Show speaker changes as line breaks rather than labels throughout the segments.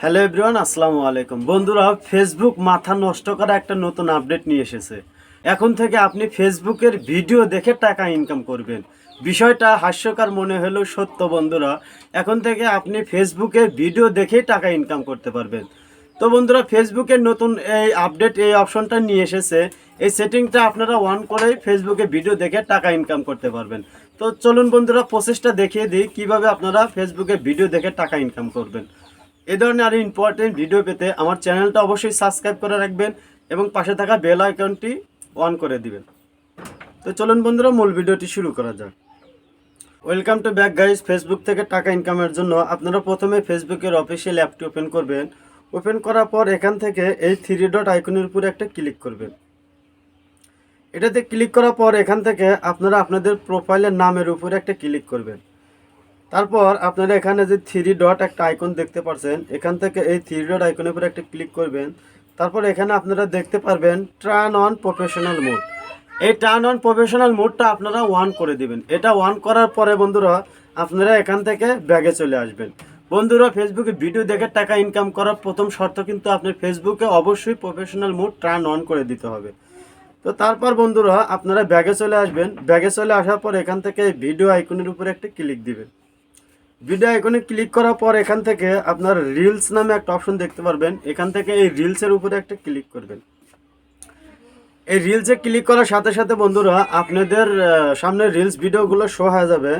Hello everyone, আসসালামু আলাইকুম। বন্ধুরা, ফেসবুক মাথা নষ্ট করা একটা নতুন আপডেট নিয়ে এসেছে। এখন থেকে আপনি ফেসবুকের ভিডিও দেখে টাকা ইনকাম করবেন। বিষয়টা হাস্যকর মনে হলেও সত্য বন্ধুরা। এখন থেকে আপনি ফেসবুকে ভিডিও দেখেই টাকা ইনকাম করতে পারবেন। তো বন্ধুরা, ফেসবুকের নতুন এই আপডেট এই অপশনটা নিয়ে এসেছে। এই সেটিংটা আপনারা অন করেই ফেসবুকে ভিডিও দেখে টাকা ইনকাম করতে পারবেন। তো চলুন বন্ধুরা, প্রসেসটা দেখিয়ে দিই কীভাবে আপনারা ফেসবুকে ভিডিও দেখে টাকা ইনকাম করবেন। এই ধরনের আরও ইম্পর্টেন্ট ভিডিও পেতে আমার চ্যানেলটা অবশ্যই সাবস্ক্রাইব করে রাখবেন এবং পাশে থাকা বেল আইকনটি অন করে দিবেন। তো চলুন বন্ধুরা, মূল ভিডিওটি শুরু করা যাক। Welcome to back guys. Facebook থেকে টাকা ইনকামের জন্য আপনারা প্রথমে ফেসবুকের অফিসিয়াল অ্যাপটি ওপেন করবেন। ওপেন করার পর এখান থেকে এই 3 ডট আইকনের উপরে একটা ক্লিক করবেন। এটাতে ক্লিক করার পর এখান থেকে আপনারা আপনাদের প্রোফাইলের নামের উপরে একটা ক্লিক করবেন। তারপর আপনারা এখানে যে 3 ডট একটা আইকন দেখতে পাচ্ছেন, এখান থেকে এই 3 ডট আইকনের উপরে একটা ক্লিক করবেন। তারপর এখানে আপনারা দেখতে পারবেন টার্ন অন প্রফেশনাল মোড। এই টার্ন অন প্রফেশনাল মোডটা আপনারা অন করে দিবেন। এটা অন করার পরে বন্ধুরা, আপনারা এখান থেকে ব্যাগে চলে আসবেন। বন্ধুরা, ফেসবুকে ভিডিও দেখে টাকা ইনকাম করার প্রথম শর্ত কিন্তু আপনার ফেসবুকে অবশ্যই প্রফেশনাল মোড টার্ন অন করে দিতে হবে। তো তারপর বন্ধুরা, আপনারা ব্যাগে চলে আসবেন। ব্যাগে চলে আসার পর এখান থেকে ভিডিও আইকনের উপরে একটা ক্লিক দিবেন। ভিডিও আইকনে ক্লিক করার পর এখান থেকে আপনার রিলস নামে একটা অপশন দেখতে পারবেন। এখান থেকে এই রিলসের উপরে একটা ক্লিক করবেন। এই রিলসে ক্লিক করার সাথে সাথে বন্ধুরা, আপনাদের সামনে রিলস ভিডিওগুলো শো হয়ে যাবে।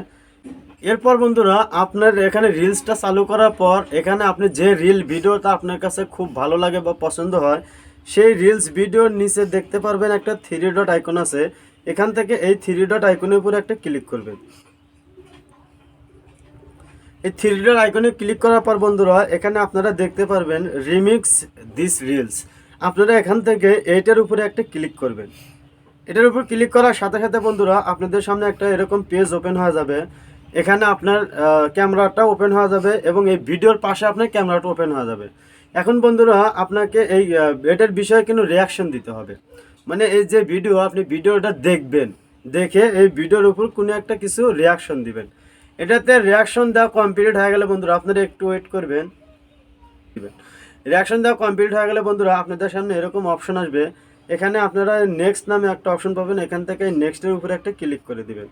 এরপর বন্ধুরা, আপনার এখানে রিলসটা চালু করার পর এখানে আপনি যে রিল ভিডিওটা আপনার কাছে খুব ভালো লাগে বা পছন্দ হয়, সেই রিলস ভিডিওর নিচে দেখতে পারবেন একটা 3 ডট আইকন আছে। এখান থেকে এই 3 ডট আইকনের উপরে একটা ক্লিক করবেন। এই 3 ডট আইকনে ক্লিক করার পর বন্ধুরা, এখানে আপনারা দেখতে পারবেন রিমিক্স দিস রিলস। আপনারা এখান থেকে এইটার উপরে একটা ক্লিক করবেন। এটার উপর ক্লিক করার সাথে সাথে বন্ধুরা, আপনাদের সামনে একটা এরকম পেজ ওপেন হয়ে যাবে। এখানে আপনার ক্যামেরাটা ওপেন হয়ে যাবে এবং এই ভিডিওর পাশে আপনার ক্যামেরাটা ওপেন হয়ে যাবে। এখন বন্ধুরা, আপনাকে এই এটার বিষয়ে কিন্তু রিয়াকশন দিতে হবে। মানে এই যে ভিডিও, আপনি ভিডিওটা দেখবেন, দেখে এই ভিডিওর উপর কোনো একটা কিছু রিয়াকশন দিবেন। এটাতে রিয়াকশন দেওয়া কমপ্লিট হয়ে গেলে বন্ধুরা, আপনারা একটু ওয়েট করবেন। রিয়াকশন দেওয়া কমপ্লিট হয়ে গেলে বন্ধুরা, আপনাদের সামনে এরকম অপশন আসবে। এখানে আপনারা নেক্সট নামে একটা অপশন পাবেন। এখান থেকে নেক্সটের উপরে একটা ক্লিক করে দিবেন।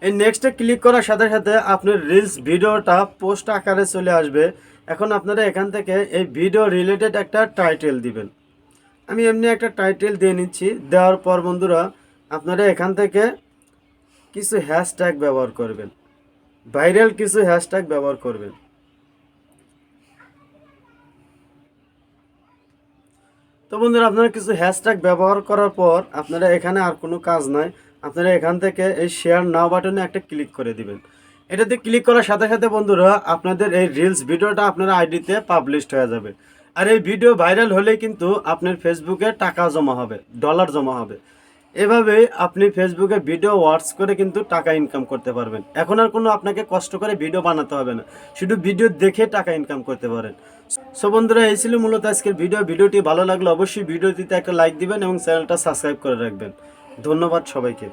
এই নেক্সটে ক্লিক করার সাথে সাথে আপনার রিলস ভিডিওটা পোস্ট আকারে চলে আসবে। এখন আপনারা এখান থেকে এই ভিডিও রিলেটেড একটা টাইটেল দিবেন। আমি এমনি একটা টাইটেল দিয়ে নিচ্ছি। দেওয়ার পর বন্ধুরা, আপনারা এখান থেকে কিছু হ্যাশট্যাগ ব্যবহার করবেন, ভাইরাল কিছু হ্যাশট্যাগ ব্যবহার করবেন। তো বন্ধুরা, আপনারা কিছু হ্যাশট্যাগ ব্যবহার করার পর আপনারা এখানে আর কোনো কাজ নাই, আপনারা এখান থেকে এই শেয়ার নাও বাটনে একটা ক্লিক করে দিবেন। এটাতে ক্লিক করার সাথে সাথে বন্ধুরা, আপনাদের এই রিলস ভিডিওটা আপনার আইডিতে পাবলিশড হয়ে যাবে। আর এই ভিডিও ভাইরাল হলেই কিন্তু আপনার ফেসবুকে টাকা জমা হবে, ডলার জমা হবে। এভাবে আপনি ফেসবুকে ভিডিও ওয়াচ করে কিন্তু টাকা ইনকাম করতে পারবেন। এখন আর কোনো আপনাকে কষ্ট করে ভিডিও বানাতে হবে না, শুধু ভিডিও দেখে টাকা ইনকাম করতে পারেন। সো বন্ধুরা, এই ছিল মূলত আজকের ভিডিওটি ভালো লাগলে অবশ্যই ভিডিওটিতে একটা লাইক দিবেন এবং চ্যানেলটা সাবস্ক্রাইব করে রাখবেন। ধন্যবাদ সবাইকে।